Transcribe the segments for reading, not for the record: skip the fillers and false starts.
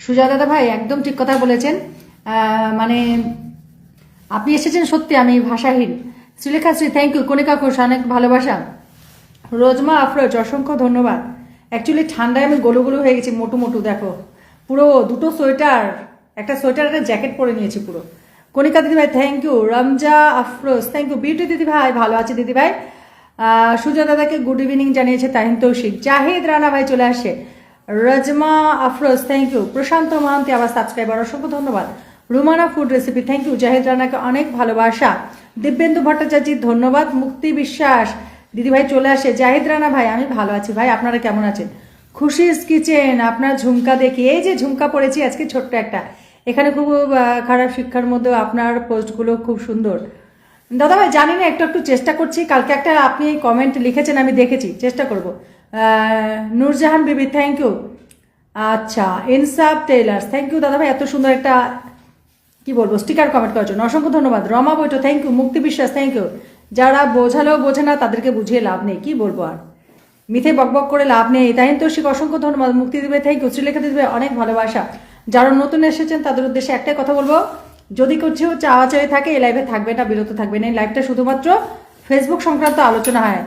সুজয় দাদা ভাই একদম ঠিক কথা বলেছেন। মানে আপনি এসেছেন সত্যি, আমি ভাষাহীন। শ্রীলেখা শ্রী থ্যাংক ইউ, কণিকা ঘোষ অনেক ভালোবাসা, রোজমা আফরোজ অসংখ্য ধন্যবাদ। অ্যাকচুয়ালি ঠান্ডায় আমি গোলু গোলু হয়ে গেছি, মোটু মোটু দেখো, পুরো দুটো সোয়েটার, একটা সোয়েটার একটা জ্যাকেট পরে নিয়েছি পুরো। কণিকা দিদি ভাই thank you, Ramja Afroz thank you, Beauty দিদি ভাই ভালো আছে দিদি ভাই। সুজয় দাদাকে গুড ইভিনিং জানিয়েছে তাহিন তৌশিক, জাহিদ রানা ভাই চলে আসে, রজমা আফরোজ থ্যাংক ইউ, প্রশান্ত মহান্তি আবার সাবস্ক্রাইবার অসংখ্য ধন্যবাদ, Rumana food recipe thank you, Jahid রানাকে অনেক ভালোবাসা, দিব্যেন্দু ভট্টাচার্য ধন্যবাদ, মুক্তি বিশ্বাস দিদি ভাই চলে আসে, জাহিদ রানা ভাই আমি ভালো আছি ভাই, আপনারা কেমন আছেন? খুশিস কিচেন আপনার ঝুমকা দেখি, এই যে ঝুমকা পড়েছি আজকে ছোট্ট একটা, এখানে খুব খারাপ শিক্ষার মধ্যে আপনার পোস্টগুলো খুব সুন্দর। দাদা ভাই জানি না, একটু একটু চেষ্টা করছি, কালকে একটা আপনি কমেন্ট লিখেছেন আমি দেখেছি, চেষ্টা করব। নূরজাহান বিবি থ্যাংক ইউ, আচ্ছা ইনসাফ টেইলার্স থ্যাংক ইউ দাদা ভাই, এত সুন্দর একটা কি বলবো স্টিকার কমেন্ট করার জন্য অসংখ্য ধন্যবাদ, রমা বৈটো থ্যাংক ইউ, মুক্তি বিশ্বাস থ্যাংক ইউ। যারা বোঝালেও বোঝে না তাদেরকে বুঝিয়ে লাভ নেই, কি বলবো আর, মিথে বকবক করে লাভ নেই। তাই তো অসংখ্য ধন্যবাদ, মুক্তি দিবে থ্যাংক ইউ, শ্রীলেখা দিবে অনেক ভালোবাসা। যারা নতুন এসেছেন তাদের উদ্দেশ্যে একটাই কথা বলবো, যদি কিছু চাওয়া চাই থাকে এই লাইভে থাকবে না, বিরত থাকবে না, এই লাইভটা শুধুমাত্র ফেসবুক সংক্রান্ত আলোচনা হয়।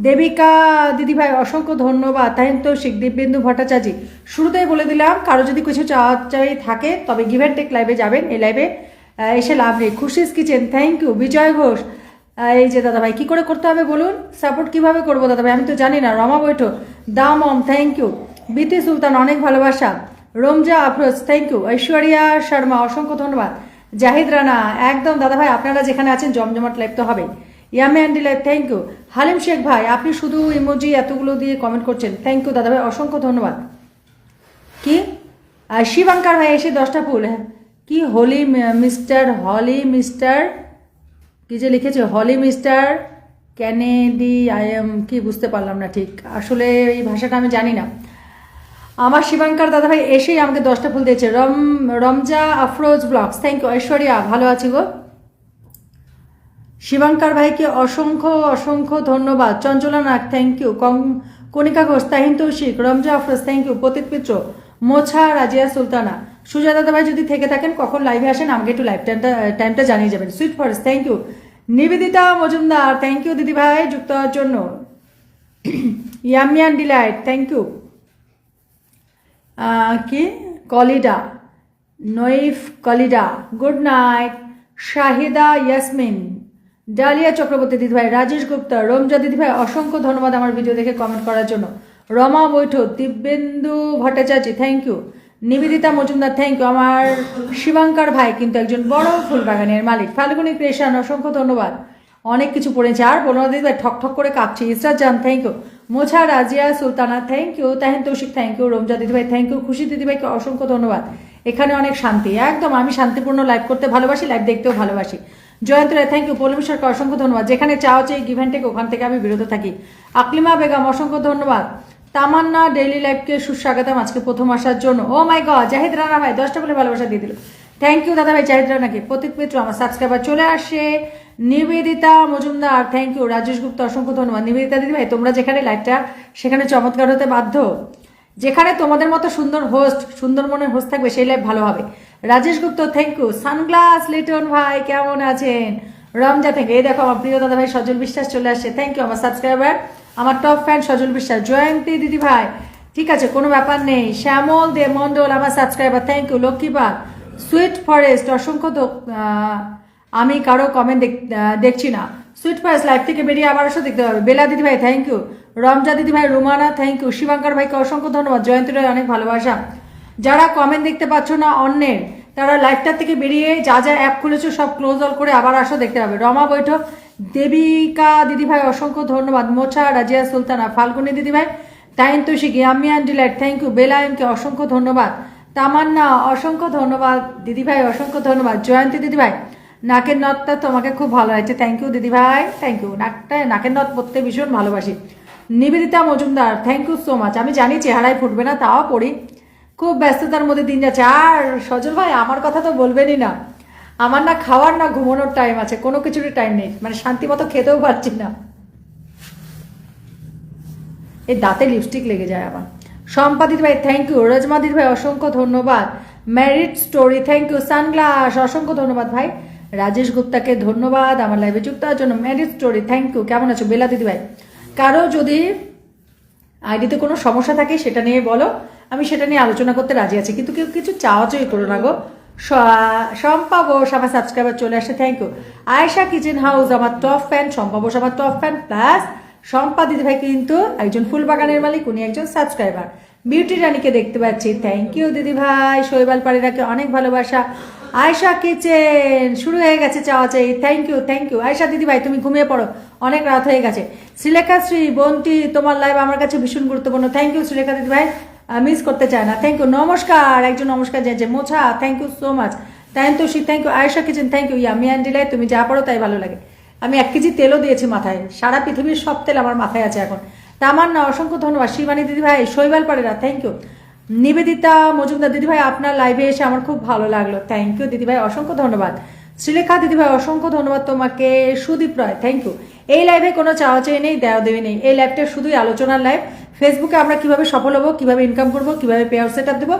দেবিকা দিদি ভাই অসংখ্য ধন্যবাদ, তাই তো দিব্যেন্দু ভট্টাচার্য শুরুতেই বলে দিলাম, কারো যদি কিছু চাওয়া চাই থাকে তবে গিভ অ্যান্ড টেক লাইভে যাবেন, এই লাইভে এসে লাভ নেই। খুশিস কিচেন থ্যাংক ইউ, বিজয় ঘোষ এই যে দাদা ভাই কি করে করতে হবে বলুন, সাপোর্ট কিভাবে করবো দাদা ভাই আমি তো জানি না। রমা বৈঠো দাম অম থ্যাংক ইউ, বিতি সুলতান অনেক ভালোবাসা, রমজা আফরোজ থ্যাংক ইউ, ঐশ্বরিয়া শর্মা অসংখ্য ধন্যবাদ, জাহিদ রানা একদম দাদা ভাই আপনারা যেখানে আছেন জমজমাট লাইভ তো হবে, ইয়ামে অ্যান্ডি live thank you, Halim Sheikh ভাই আপনি শুধু ইমোজি এতগুলো দিয়ে কমেন্ট করছেন থ্যাংক ইউ দাদা ভাই অসংখ্য ধন্যবাদ। কি শিবাঙ্কার ভাই এসে 10টা ফুল, কি হলি মিস্টার কি যে লিখেছে, হলি মিস্টার ক্যানেডি আই এম কি বুঝতে পারলাম না ঠিক, আসলে এই ভাষাটা আমি জানি না। আমার শিবাঙ্কার দাদা ভাই এসেই আমাকে 10টা ফুল দিয়েছে, Ramja Afroz blogs thank you, Aishwarya ভালো আছি গো। শিবাঙ্কার ভাইকে অসংখ্য অসংখ্য ধন্যবাদ, Chanchala Nag thank you, Kanika Ghosh Tahin Toushik, Ramja Afroz thank you, Pratik Mitra, Mosa Razia Sultana, Sujoy দাদা ভাই যদি থেকে থাকেন কখন লাইভে আসেন আমাকে একটু লাইভ টাইমটা জানিয়ে যাবেন। Sweet forest thank you, Nivedita Majumdar thank you দিদি ভাই যুক্ত হওয়ার জন্য, ইয়ামিয়ান ডিলাইট থ্যাংক ইউ, কি কলিডা নইফ কলিডা গুড নাইট, শাহিদা ইয়াসমিন, ডালিয়া চক্রবর্তী দিদিভাই, রাজেশ গুপ্তা, রমজা দিদিভাই অসংখ্য ধন্যবাদ আমার ভিডিও দেখে কমেন্ট করার জন্য, রমা বৈঠো, Dibyendu Bhattacharya thank you, Nivedita Majumdar thank you, আমার শিবাঙ্কার ভাই কিন্তু একজন বড় ফুলবাগানের মালিক, ফাল্গুনি ক্রিয়েশন অসংখ্য ধন্যবাদ, অনেক কিছু পড়েছে আর বলো না দিদিভাই ঠক ঠক করে কাঁপছে, ইসরাত জান thank you, Mosa Razia Sultana thank you, Tahin Toushik thank you, Ramja দিদিভাই থ্যাংক ইউ, খুশি দিদিভাইকে অসংখ্য ধন্যবাদ। এখানে অনেক শান্তি, একদম আমি শান্তিপূর্ণ লাইভ করতে ভালোবাসি, লাইভ দেখতেও ভালোবাসি। জয়ন্ত রায় থ্যাংক ইউ, পৌলমী সরকার অসংখ্য ধন্যবাদ, যেখানে চাও চাই গিভ অ্যান্ড টেক ওখান থেকে আমি বিরত থাকি, আকলিমা বেগম অসংখ্য ধন্যবাদ, তামান্না ডেইলি লাইভকে সুস্বাগতম আজকে প্রথম আসার জন্য, ও মাই গড জাহিদ রানা ভাই 10টা বলে ভালোবাসা দিয়ে দিল, থ্যাংক ইউ দাদা ভাই জাহিদ রানাকে, প্রতীক মিত্র আমার সাবস্ক্রাইবার চলে আসে, নিবেদিতা মজুমদার থ্যাংক ইউ, রাজেশ গুপ্তা অসংখ্য ধন্যবাদ। নিবেদিতা দিদি ভাই তোমরা যেখানে লাইভটা সেখানে চমৎকার হতে বাধ্য, যেখানে তোমাদের মতো সুন্দর হোস্ট সুন্দর মনের হোস্ট থাকবে সেই লাইভ ভালো হবে। রাজেশ গুপ্ত থ্যাংক ইউ, সানগ্লাস লিটন ভাই কেমন আছেন, রমজা থেকে এই দেখো আমার প্রিয় দাদা ভাই সজল বিশ্বাস চলে আসছে থ্যাংক ইউ, আমার সাবস্ক্রাইবার আমার টপ ফ্যান সজল বিশ্বাস, জয়ন্তী দিদি ভাই ঠিক আছে কোনো ব্যাপার নেই, শ্যামল দে মন্ডল আমার subscriber thank you, Lakshmipal, sweet forest অসংখ্য আমি কারো কমেন্ট দেখছি না, সুইট ফরেস্ট লাইভ থেকে বেরিয়ে আবার আসো দেখতে পাবে, বেলা দিদি ভাই থ্যাংক ইউ, রমজা দিদি ভাই, রুমানা থ্যাংক ইউ, শিবাঙ্কর ভাইকে অসংখ্য ধন্যবাদ, জয়ন্তী রায় অনেক ভালোবাসা। যারা কমেন্ট দেখতে পাচ্ছ না অন্যের তারা লাইভটার থেকে বেরিয়ে যা যা অ্যাপ খুলেছো সব ক্লোজ অল করে আবার আসো দেখতে পাবে, রমা বৈঠক, দেবিকা দিদি ভাই অসংখ্য ধন্যবাদ, মোছা রাজিয়া সুলতানা, ফাল্গুনি দিদি ভাই, তাইন তৌশিক, ইয়ামিয়ান ডিলাইট থ্যাংক ইউ, বেলা এমকে অসংখ্য ধন্যবাদ, তামান্না অসংখ্য ধন্যবাদ দিদি ভাই অসংখ্য ধন্যবাদ, জয়ন্তী দিদি ভাই নাকের নথটা তোমাকে খুব ভালো লাগছে থ্যাংক ইউ দিদি ভাই থ্যাংক ইউ, নাকের নথ পরতে ভীষণ ভালোবাসি, Nivedita Majumdar thank you so much, আমি জানি চেহারায় ফুটবে না তাও পড়ি, খুব ব্যস্ততার মধ্যে দিন যাচ্ছে। আর সজল ভাই আমার কথা তো বলবেনই না, আমার না খাওয়ার না ঘুমানোর টাইম আছে, কোনো কিছুরই টাইম নেই, মানে শান্তি মতো খেতেও পারছি না, এই দাঁতে লিপস্টিক লেগে যায় আবার। শম্পা দিদিভাই থ্যাংক ইউ, রজমা দিদিভাই অসংখ্য ধন্যবাদ, married story thank you, sunglass অসংখ্য ধন্যবাদ ভাই, রাজেশ গুপ্তাকে ধন্যবাদ আমার লাইভে যুক্ত হওয়ার জন্য, ম্যারিড স্টোরি থ্যাংক ইউ। কেমন আছো বেলা দিদিভাই? কারো যদি আইডিতে কোনো সমস্যা থাকে সেটা নিয়ে বলো, আমি সেটা নিয়ে আলোচনা করতে রাজি আছি, কিন্তু কেউ কিছু চাওয়াচাই করো না গো। শম্পা বোস আমার সাবস্ক্রাইবার চলে আসে thank you. Ayesha kitchen house আমার টপ ফ্যান, শম্পা বোস আমার টপ ফ্যান, প্লাস শম্পা দিদিভাই কিন্তু একজন ফুলবাগানের মালিক, উনি একজন সাবস্ক্রাইবার। বিউটি রানীকে দেখতে পাচ্ছি থ্যাংক ইউ দিদিভাই। শৈবাল পাড়িরাকে অনেক ভালোবাসা। আয়েশা কিচেন শুরু হয়ে গেছে চাওয়া চাই, thank you thank you. Ayesha দিদিভাই তুমি ঘুমিয়ে পড়ো, অনেক রাত হয়ে গেছে। শ্রীলেখা শ্রী বন্টি তোমার লাইভ আমার কাছে ভীষণ গুরুত্বপূর্ণ, থ্যাংক ইউ শ্রীলেখা দিদিভাই, মিস করতে চায় না, থ্যাংক ইউ। নমস্কার একজন নমস্কার যে Mosa thank you so much, তাইন্তোষী thank you, Ayesha kitchen thank you, yummy অ্যান্ডিলাই তুমি যা পারো তাই ভালো লাগে। আমি 1 কেজি তেলও দিয়েছি মাথায়, সারা পৃথিবীর সব তেল আমার মাথায় আছে এখন। তামান্না অসংখ্য ধন্যবাদ। শিবানী দিদিভাই, শৈবাল পাড়েরা থ্যাংক ইউ। নিবেদিতা মজুমদার দিদিভাই আপনার লাইভে এসে আমার খুব ভালো লাগলো, থ্যাংক ইউ দিদিভাই অসংখ্য ধন্যবাদ। শ্রীলেখা দিদিভাই অসংখ্য ধন্যবাদ তোমাকে। সুদীপ রয় থ্যাংক ইউ। এই লাইভে কোনো চাওয়া চেয়ে নেই, দেওয়া দেওয়ি নেই, এই লাইভটা শুধুই আলোচনার লাইভ। ফেসবুকে আমরা কিভাবে সফল হবো, কিভাবে ইনকাম করবো, কিভাবে পে আউট সেট আপ দেবো,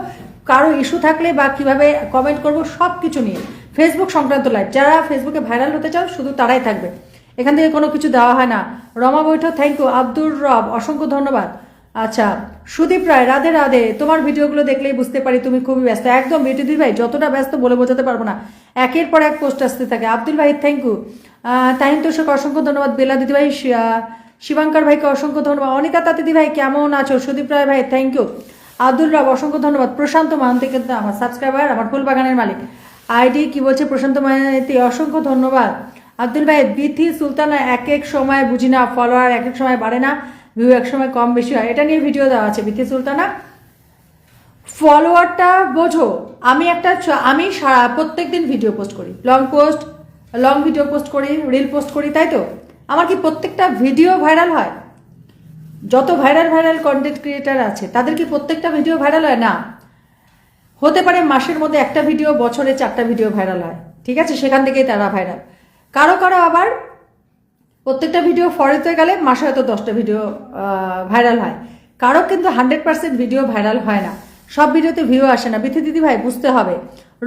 কারো ইস্যু থাকলে বা কিভাবে কমেন্ট করবো সব কিছু নিয়ে ফেসবুক সংক্রান্ত লাইভ। যারা ফেসবুকে ভাইরাল হতে চাও শুধু তারাই থাকবে, এখান থেকে কোনো কিছু দেওয়া হয় না। রমা বৈঠক থ্যাংক ইউ। আব্দুর রব অসংখ্য ধন্যবাদ। আচ্ছা সুদীপ রায় রাধে রাধে, তোমার ভিডিওগুলো দেখলেই বুঝতে পারি তুমি খুবই ব্যস্ত। একদম বিউটি দিদি ভাই যতটা ব্যস্ত বলে বোঝাতে পারবো না, একের পর এক পোস্ট আসতে থাকে। আব্দুল ভাই থ্যাংক ইউ। তাহিন তোষক অসংখ্য ধন্যবাদ। বেলা দিদি ভাই, শিবাঙ্কর ভাইকে অসংখ্য ধন্যবাদ। অনিতা দিদি ভাই কেমন আছো? সুদীপ রায় ভাই থ্যাংক ইউ। আব্দুল রব অসংখ্য ধন্যবাদ। প্রশান্ত মাহান্তি কিন্তু আমার সাবস্ক্রাইবার, আমার ফুলবাগানের মালিক। আইডি কি বলছে প্রশান্ত মাহান্তি অসংখ্য ধন্যবাদ। আব্দুল ভাই বিথি সুলতানা এক এক সময় বুঝি না, ফলোয়ার এক এক সময় বাড়ে না, ভিউ এক সময় কম বেশি হয়, এটা নিয়ে ভিডিও দেওয়া আছে। বিথি সুলতানা ফলোয়ারটা বোঝো, আমি প্রত্যেক দিন ভিডিও পোস্ট করি, লং ভিডিও পোস্ট করি, রিল পোস্ট করি, তাই তো আমার কি প্রত্যেকটা ভিডিও ভাইরাল হয়? যত ভাইরাল কন্টেন্ট ক্রিয়েটার আছে তাদের কি প্রত্যেকটা ভিডিও ভাইরাল হয়? না, হতে পারে মাসের মধ্যে একটা ভিডিও, বছরে 4টা ভিডিও ভাইরাল হয়, ঠিক আছে, সেখান থেকেই তারা ভাইরাল। কারো আবার প্রত্যেকটা ভিডিও ফরেতে হয়ে গেলে মাসে হয়তো 10টা ভিডিও ভাইরাল হয়। কারো কিন্তু 100% ভিডিও ভাইরাল হয় না, সব ভিডিওতে ভিউ আসে না। বিথি দিদি ভাই বুঝতে হবে।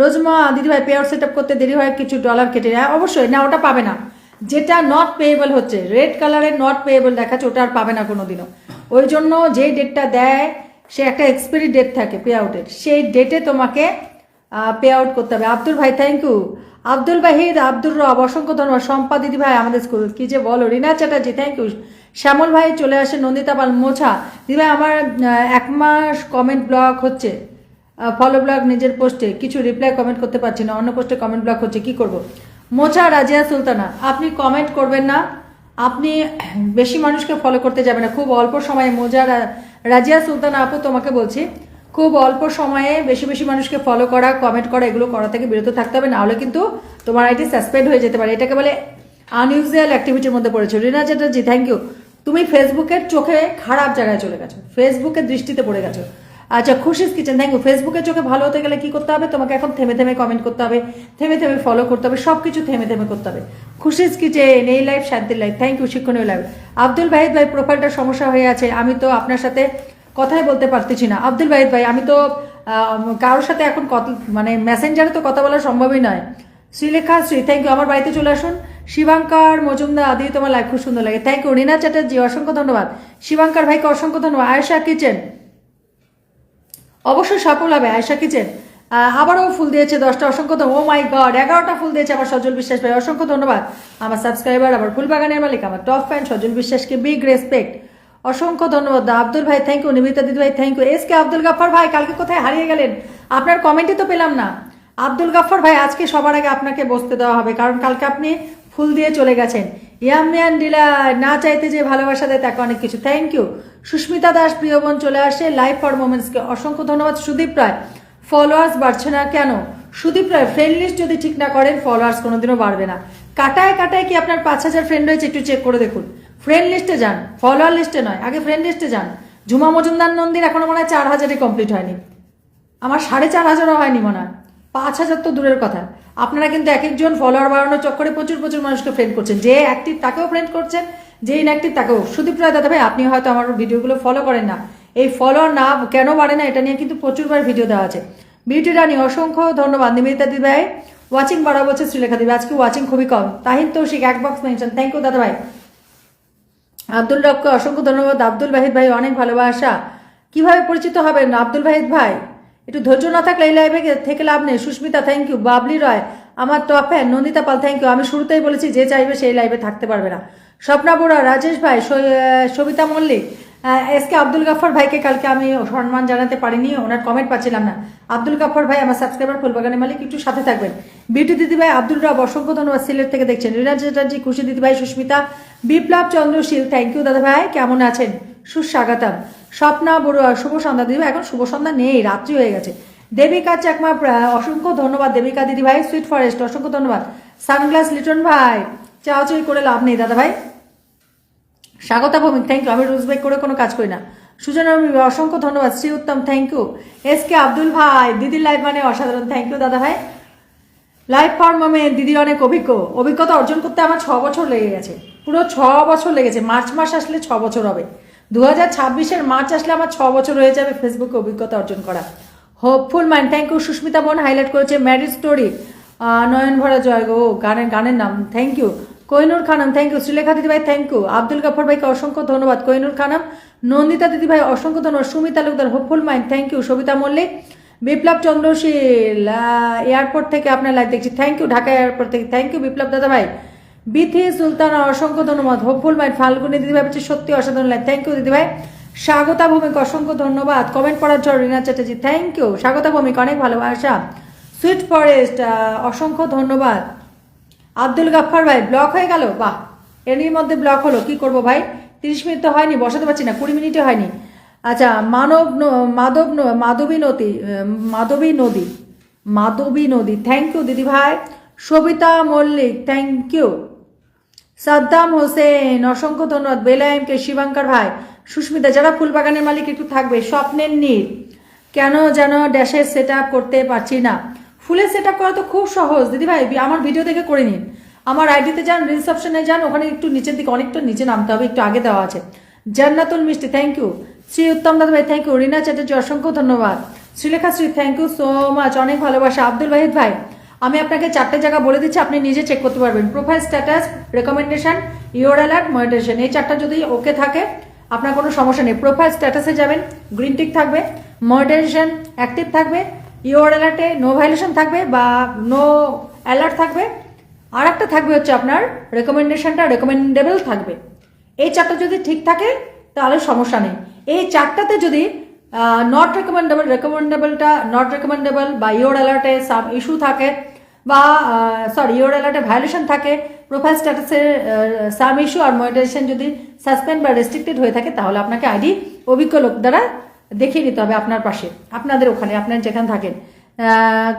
রোজমা দিদি ভাই পে আউট সেট আপ করতে দেরি হয়, কিছু ডলার কেটে যায়, অবশ্যই না, ওটা পাবে না। যেটা নট পেয়েবল হচ্ছে, রেড কালারের নট পেয়েবল দেখাচ্ছে, ওটা আর পাবে না কোনোদিনও। ওই জন্য যেই ডেটটা দেয় সে একটা এক্সপায়ারি ডেট থাকে পে আউটের, সেই ডেটে তোমাকে পে আউট করতে হবে। আব্দুল ভাই থ্যাংক ইউ। আব্দুল বাহিদ, আব্দুর রব অসংখ্য ধন্যবাদ। শম্পা দিদি ভাই আমাদের স্কুল কি যে বলো। রিনা চ্যাটার্জি থ্যাংক ইউ। শ্যামল ভাই চলে আসে। নন্দিতা পাল মোছা দিদি ভাই আমার 1 মাস কমেন্ট ব্লক হচ্ছে, ফলো ব্লক নিজের পোস্টে কিছু রিপ্লাই কমেন্ট করতে পারছি না, অন্য পোস্টে কমেন্ট ব্লক হচ্ছে, কি করব? মোছা রাজিয়া সুলতানা আপনি কমেন্ট করবেন না, আপনি বেশি মানুষকে ফলো করতে যাবেন না, খুব অল্প সময়ে। মোজা রাজিয়া সুলতানা আপু তোমাকে বলছি, খুব অল্প সময়ে বেশি মানুষকে ফলো করা, কমেন্ট করা, এগুলো করা থেকে বিরত থাকতে হবে, না হলে কিন্তু তোমার আইডি সাসপেন্ড হয়ে যেতে পারে। এটাকে বলে আনইউজুয়াল অ্যাক্টিভিটির মধ্যে পড়েছো। রিনা চ্যাটার্জি থ্যাংক ইউ। তুমি ফেসবুকের চোখে খারাপ জায়গায় চলে গেছো, ফেসবুকের দৃষ্টিতে পড়ে গেছো। আচ্ছা খুশিস কিচেন থ্যাংক ইউ। ফেসবুকের চোখে ভালো হতে গেলে কি করতে হবে? তোমাকে এখন থেমে কমেন্ট করতে হবে, থেমে ফলো করতে হবে, সবকিছু থেমে করতে হবে। খুশিস কিচেন এই লাইভ শান্তির লাইভ, থ্যাংক ইউ। শিক্ষণীয় লাইভ। আব্দুল বাহিদ ভাই প্রোফাইলটা সমস্যা হয়ে আছে, আমি তো আপনার সাথে কথাই বলতে পারতেছি না। আব্দুল বাহিদ ভাই আমি তো কারোর সাথে এখন মানে মেসেঞ্জারে তো কথা বলা সম্ভবই নয়। Srilekha Shri thank you. আমার বাড়িতে চলে আসুন। শিবাঙ্কর মজুমদার আদি তোমার লাইভ খুব সুন্দর লাগে, থ্যাংক ইউ। রিনা চ্যাটার্জি অসংখ্য ধন্যবাদ। শিবাঙ্কর ভাইকে অসংখ্য ধন্যবাদ। আয়েশা কিচেন অবশ্যই সফল হবে। আয়েশা কিচেন আবারও ফুল দিয়েছে 10টা, অসংখ্য ধন্যবাদ। ও মাই গড 11টা ফুল দিয়েছে আমার সজল বিশ্বাস ভাই, অসংখ্য ধন্যবাদ। আমার সাবস্ক্রাইবার, আমার ফুলবাগানের মালিক, আমার টপ ফ্যান সজল বিশ্বাসকে বিগ রেসপেক্ট, অসংখ্য ধন্যবাদ। আব্দুল ভাই থ্যাংক ইউ। নিবেদিতা দিদি ভাই থ্যাংক ইউ। এসকে আব্দুল গাফার ভাই কালকে কোথায় হারিয়ে গেলেন? আপনার কমেন্টই তো পেলাম না। আব্দুল গাফার ভাই আজকে সবার আগে আপনাকে বসতে দেওয়া হবে, কারণ কালকে আপনি ফুল দিয়ে চলে গেছেন। ইয়ামিয়ান ডিলার না চাইতে যে ভালোবাসা দেয় তাকে অনেক কিছু, থ্যাংক ইউ। সুস্মিতা দাস প্রিয় বোন চলে আসে। লাইভ ফর মোমেন্টসকে অসংখ্য ধন্যবাদ। সুদীপ রায় ফলোয়ার্স বাড়ছে না কেন? সুদীপ রায় ফ্রেন্ড লিস্ট যদি ঠিক না করেন ফলোয়ার্স কোনোদিনও বাড়বে না। কাটায় কি আপনার 5000 ফ্রেন্ড রয়েছে? একটু চেক করে দেখুন। ফ্রেন্ড লিস্টে যান, ফলোয়ার লিস্টে নয়, আগে ফ্রেন্ড লিস্টে যান। ঝুমা মজুমদার নন্দীর এখনো মনে হয় 4000ই কমপ্লিট হয়নি, আমার 4500ও হয়নি মনে হয়, 5000 তো দূরের কথা। আপনারা কিন্তু এক একজন ফলোয়ার বাড়ানোর চক্করে প্রচুর মানুষকে ফ্রেন্ড করছেন, যে অ্যাক্টিভ তাকেও ফ্রেন্ড করছেন, যে ইনঅ্যাক্টিভ তাকেও। সুদীপ রায় দাদা ভাই আপনি হয়তো আমার ভিডিওগুলো ফলো করেন না, এই ফলোয়ার না কেন বাড়ে না এটা নিয়ে কিন্তু প্রচুরবার ভিডিও দেওয়া আছে। বিউটি রানী অসংখ্য ধন্যবাদ। নিবেদিতা দিদি ভাই ওয়াচিং বাড়া বলছে শ্রীলেখা দিদি, আজকে ওয়াচিং খুবই কম। তাহিন তৌশিক এক বক্স মেনশন, থ্যাংক ইউ দাদা ভাই। আব্দুল রবকে অসংখ্য ধন্যবাদ। আব্দুল ওয়াহিদ ভাই অনেক ভালোবাসা। কিভাবে পরিচিত হবেন আব্দুল ওয়াহিদ ভাই? একটু ধৈর্য না থাকলে এই লাইভে থেকে লাভ নেই। Susmita thank you. বাবলি রয় আমার top fan. Nandita Pal thank you. আমি শুরুতেই বলেছি যে চাইবে সেই লাইভে থাকতে পারবে না। স্বপ্না বোরা, রাজেশ ভাই, সবিতা মল্লিক, এসকে আব্দুল গাফার ভাইকে কালকে আমি সম্মান জানাতে পারিনি, ওনার কমেন্ট পাচ্ছিলাম না। আব্দুল গাফার ভাই আমার সাবস্ক্রাইবার, ফুলবাগানের মালিক, একটু সাথে থাকবেন। বিউটি দিদি ভাই, আব্দুল রাব অসংখ্য ধন্যবাদ, সিলেট থেকে দেখছেন। রিনা চ্যাটার্জি, খুশি দিদি ভাই, সুস্মিতা, বিপ্লব চন্দ্রশীল থ্যাংক ইউ দাদা ভাই, কেমন আছেন? সুস্বাগতম। স্বপ্না বড়ুয়া, শুভ সন্ধ্যা দিদি ভাই। এখন শুভ সন্ধ্যা নেই, রাত্রি হয়ে গেছে। দেবিকা চাকমা অসংখ্য ধন্যবাদ। দেবিকা দিদি ভাই, সুইট ফরেস্ট অসংখ্য ধন্যবাদ। সানগ্লাস লিটন ভাই, চাওয়াচুই করে লাভ নেই দাদা ভাই। Swagata Bhowmik thank you. আমি রুজ বেক করে কোনো কাজ করি না। সুজনা অসংখ্য ধন্যবাদ। Shri Uttam thank you. S K Abdul ভাই, দিদির লাইভ মানে অসাধারণ, থ্যাংক ইউ দাদা ভাই। লাইভ ফর্মে দিদির অনেক অভিজ্ঞতা অর্জন করতে আমার 6 বছর লেগে গেছে, পুরো 6 বছর লেগেছে। মার্চ মাস আসলে 6 বছর হবে। 2026-এর মার্চ আসলে আমার 6 বছর হয়ে যাবে ফেসবুকে অভিজ্ঞতা অর্জন করা। Hopeful mind thank you. Susmita বোন হাইলাইট করেছে ম্যারিজ স্টোরি, নয়ন ভরা জয় গো গানের নাম, thank you. Kohinoor Khanam thank you. Srilekha দিদি ভাই থ্যাংক ইউ। আব্দুল গাফর ভাইকে অসংখ্য ধন্যবাদ। কোহিনুর খানম, নন্দিতা দিদি ভাই অসংখ্য ধন্যবাদ। Sumit Talukdar, hopeful mind thank you. Sabita Mallick, Biplab Chandrashil airport থেকে আপনার লাইভ দেখছি, থ্যাংক ইউ। ঢাকা এয়ারপোর্ট থেকে থ্যাংক ইউ বিপ্লব দাদা ভাই। বিথি সুলতানা অসংখ্য ধন্যবাদ। হোপফুল মাইন্ড ফাল্গুনি দিদি ভাই বলছে সত্যি অসাধারণ লাইভ, থ্যাংক ইউ দিদি ভাই। স্বাগতা ভৌমিক অসংখ্য ধন্যবাদ। কমেন্ট পড়ার জন্য রিনা চ্যাটার্জি থ্যাংক ইউ। স্বাগতা ভৌমিক অনেক ভালোবাসা। সুইট ফরেস্ট অসংখ্য ধন্যবাদ। আব্দুল গাফফার ভাই ব্লক হয়ে গেল, বাহ, এরই মধ্যে ব্লক হলো, কি করব ভাই? 30 মিনিট তো হয়নি, বসাতে পারছি না, 20 মিনিটে হয়নি। আচ্ছা, মাধবী নদী থ্যাংক ইউ দিদি ভাই। Sabita Mallick thank you. সাদ্দাম হোসেন অসংখ্য ধন্যবাদ। বেলায়েমকে, শিবাঙ্কার ভাই, সুস্মিতা, যারা ফুলবাগানের মালিক একটু থাকবে। স্বপ্নের নীল, কেন যেন ড্যাশের সেট করতে পারছি না। ফুলের সেট করা তো খুব সহজ দিদি ভাই, আমার ভিডিও দেখে করে নিন। আমার আইডিতে যান, রিলস অপশনে যান, ওখানে একটু নিচের দিকে অনেকটা নিচে নামতে হবে, একটু আগে দেওয়া আছে। জান্নাতুল মিষ্টি থ্যাংক ইউ। শ্রী উত্তম দাদা ভাই থ্যাংক ইউ। রিনা চ্যাটার্জি অসংখ্য ধন্যবাদ। Srilekha Shri thank you so much, অনেক ভালোবাসা। আব্দুল ওয়াহিদ ভাই, আমি আপনাকে 4টে জায়গা বলে দিচ্ছি, আপনি নিজে চেক করতে পারবেন। Profile status, recommendation, your alert, monetization, এই 4টা যদি ওকে থাকে আপনার কোনো সমস্যা নেই। প্রোফাইল স্ট্যাটাসে যাবেন, গ্রিন টিক থাকবে, মনিটাইজেশন অ্যাক্টিভ থাকবে, ইওর অ্যালার্টে নো ভাইলেশন থাকবে বা নো অ্যালার্ট থাকবে, আর একটা থাকবে হচ্ছে আপনার রেকমেন্ডেশনটা রেকমেন্ডেবল থাকবে। এই 4টা যদি ঠিক থাকে তাহলে সমস্যা নেই। এই 4টাতে যদি নট রেকমেন্ডেবলটা নট রেকমেন্ডেবল বা ইওর অ্যালার্টে সাম ইস্যু থাকে বা ইওর অ্যালার্টে ভায়োলেশন থাকে, প্রোফাইল স্ট্যাটাসের সাম ইস্যু আর মনিটাইজেশন যদি সাসপেন্ড বা রেস্ট্রিক্টেড হয়ে থাকে, তাহলে আপনাকে আইডি অভিজ্ঞ লোক দ্বারা দেখিয়ে নিতে হবে আপনার পাশে, আপনাদের ওখানে, আপনার যেখানে থাকেন।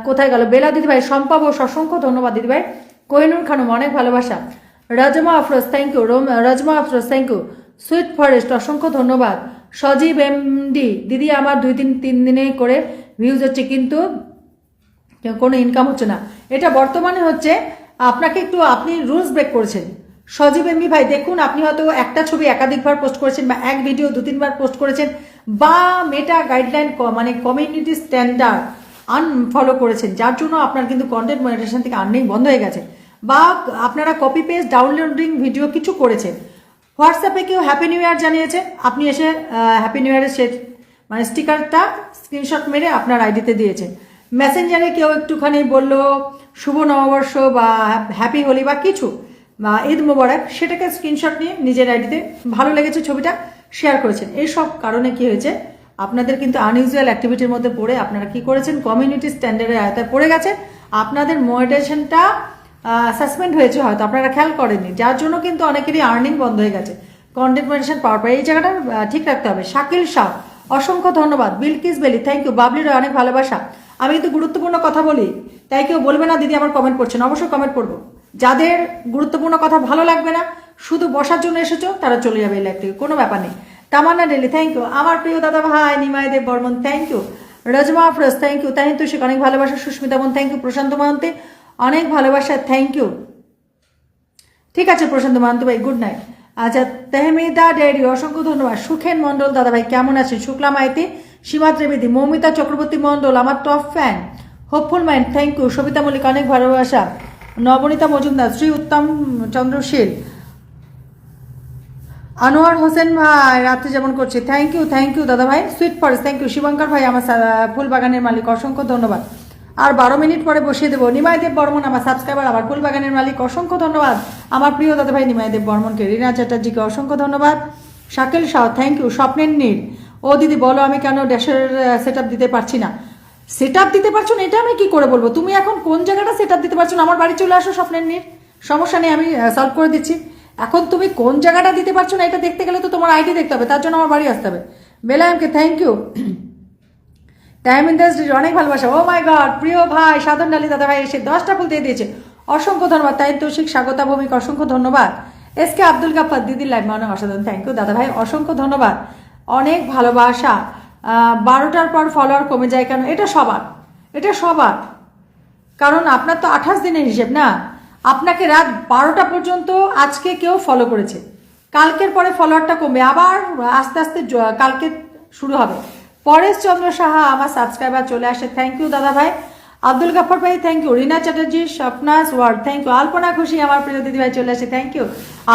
কোথায় গেল বেলা দিদি ভাই? সম্পা বোস অসংখ্য ধন্যবাদ দিদি ভাই। কোহিনুর খানম অনেক ভালোবাসা। Rajma Afroz thank you. Rajma Afroz thank you. Sweet forest অসংখ্য ধন্যবাদ। সজীব এমডি দিদি, আমার 2-3 দিনে করে ভিউজ হচ্ছে কিন্তু কোনো ইনকাম হচ্ছে না। এটা বর্তমানে হচ্ছে আপনাকে একটু, আপনি রুলস ব্রেক করেছেন। সজীব এমডি ভাই দেখুন, আপনি হয়তো একটা ছবি একাধিকবার পোস্ট করেছেন বা এক ভিডিও 2-3 বার পোস্ট করেছেন বা মেটা গাইডলাইন মানে কমিউনিটি স্ট্যান্ডার্ড আনফলো করেছেন, যার জন্য আপনার কিন্তু কন্টেন্ট মনিটাইজেশন থেকে আর্নিং বন্ধ হয়ে গেছে। বা আপনারা কপি পেস্ট ডাউনলোডিং ভিডিও কিছু করেছেন। হোয়াটসঅ্যাপে কেউ হ্যাপি নিউ ইয়ার জানিয়েছে, আপনি এসে হ্যাপি নিউ ইয়ারের মানে স্টিকারটা স্ক্রিনশট মেরে আপনার আইডিতে দিয়েছেন। মেসেঞ্জারে কেউ একটুখানি বললো শুভ নববর্ষ বা হ্যাপি হোলি বা কিছু বা ঈদ মোবারক, সেটাকে স্ক্রিনশট নিয়ে নিজের আইডিতে ভালো লেগেছে ছবিটা শেয়ার করেছেন। এইসব কারণে কি হয়েছে, আপনাদের কিন্তু আনইউজুয়াল অ্যাক্টিভিটির মধ্যে পড়ে আপনারা কি করেছেন, কমিউনিটি স্ট্যান্ডার্ডের আয়তায় পড়ে গেছে, আপনাদের মনিটাইজেশনটা সাসপেন্ড হয়েছে, হয়তো আপনারা খেয়াল করেননি, যার জন্য কিন্তু অনেকেরই আর্নিং বন্ধ হয়ে গেছে। কন্টেন্ট মনিটাইজেশন পাওয়ার পরে এই জায়গাটা ঠিক রাখতে হবে। শাকিল শাহ অসংখ্য ধন্যবাদ। বিলকিস বেলি থ্যাংক ইউ। বাবলির অনেক ভালোবাসা। আমি কিন্তু গুরুত্বপূর্ণ কথা বলি, তাই কেউ বলবে না দিদি আমার কমেন্ট পড়ছেন, অবশ্যই কমেন্ট পড়বো। যাদের গুরুত্বপূর্ণ কথা ভালো লাগবে না, শুধু বসার জন্য এসেছো, তারা চলে যাবে এই লাইভ থেকে, কোনো ব্যাপার নেই। Tamanna daily thank you. আমার প্রিয় দাদা ভাই Nimai Deb Barman thank you. Rajma Afroz thank you. Tahin Tushik অনেক ভালোবাসা। সুস্মিতা বোন থ্যাংক ইউ। প্রশান্ত মহান্তে অনেক ভালোবাসা, থ্যাংক ইউ। ঠিক আছে প্রশান্ত মহান্ত ভাই, গুড নাইট। আচ্ছা, তেহমিদা ডেরি অসংখ্য ধন্যবাদ। সুখেন মন্ডল দাদাভাই কেমন আছেন? শুক্লা মাইতি, সীমা ত্রিবেদী, মৌমিতা চক্রবর্তী মন্ডল আমার top fan, hopeful mind thank you, Sabita Mallick অনেক ভালোবাসা, নবনীতা মজুমদার, শ্রী উত্তম চন্দ্রশীল, আনোয়ার হোসেন ভাই রাত্রি যেমন করছে থ্যাংক ইউ দাদা ভাই, sweet forest thank you, Shibankar ভাই আমার ফুল বাগানের মালিক অসংখ্য ধন্যবাদ। আর 12 মিনিট পরে বসিয়ে দেবো। নিমাই দেব বর্মন আমার সাবস্ক্রাইবার, আমার ফুল বাগানের মালিক অসংখ্য ধন্যবাদ। আমার প্রিয় দাদা ভাই নিমাই দেব বর্মনকে, রিনা চ্যাটার্জিকে অসংখ্য ধন্যবাদ। Shakil Shah thank you. স্বপ্নের নীল, ও দিদি বলো আমি কেন ড্যাশের সেট দিতে পারছি না? সেট দিতে পারছো না এটা আমি কি করে বলবো? তুমি এখন কোন জায়গাটা সেট দিতে পারছো না? আমার বাড়ি চলে আসো স্বপ্নের নীল, সমস্যা নেই, আমি সলভ করে দিচ্ছি। এখন তুমি কোন জায়গাটা দিতে পারছো না এটা দেখতে গেলে তো তোমার আইডি দেখতে হবে, তার জন্য আমার বাড়ি আসতে হবে। বেলায়মকে থ্যাংক ইউ। টাইম ইন্ডাস্ট্রি অনেক ভালোবাসা। ও মাই গড, প্রিয় ভাই সাধন ডালি দাদা ভাই এসে 10টা ফুল দিয়ে দিয়েছে, অসংখ্য ধন্যবাদ। তাই তৌশিক, স্বাগতা ভৌমিক অসংখ্য ধন্যবাদ। এস কে আব্দুল গাফার দিদির লাইভ অনেক অসাধারণ থ্যাংক ইউ দাদা ভাই, অসংখ্য ধন্যবাদ, অনেক ভালোবাসা। 12টার পর ফলোয়ার কমে যায় কেন? এটা সবার, কারণ আপনার তো 28 দিনের হিসেব না, আপনাকে রাত 12টা পর্যন্ত আজকে কেউ ফলো করেছে, কালকের পরে ফলোয়ারটা কমবে, আবার আস্তে আস্তে কালকে শুরু হবে। পরেশ চন্দ্র সাহা আমার সাবস্ক্রাইবার চলে আসে, থ্যাংক ইউ দাদা ভাই। আব্দুল গাফর ভাই thank you. Rina Chatterjee, Swapna's world thank you. Alpana খুশি আমার প্রিয় দিদিভাই চলে আসে, থ্যাংক ইউ।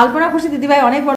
আলপনা খুশি দিদিভাই অনেক বড়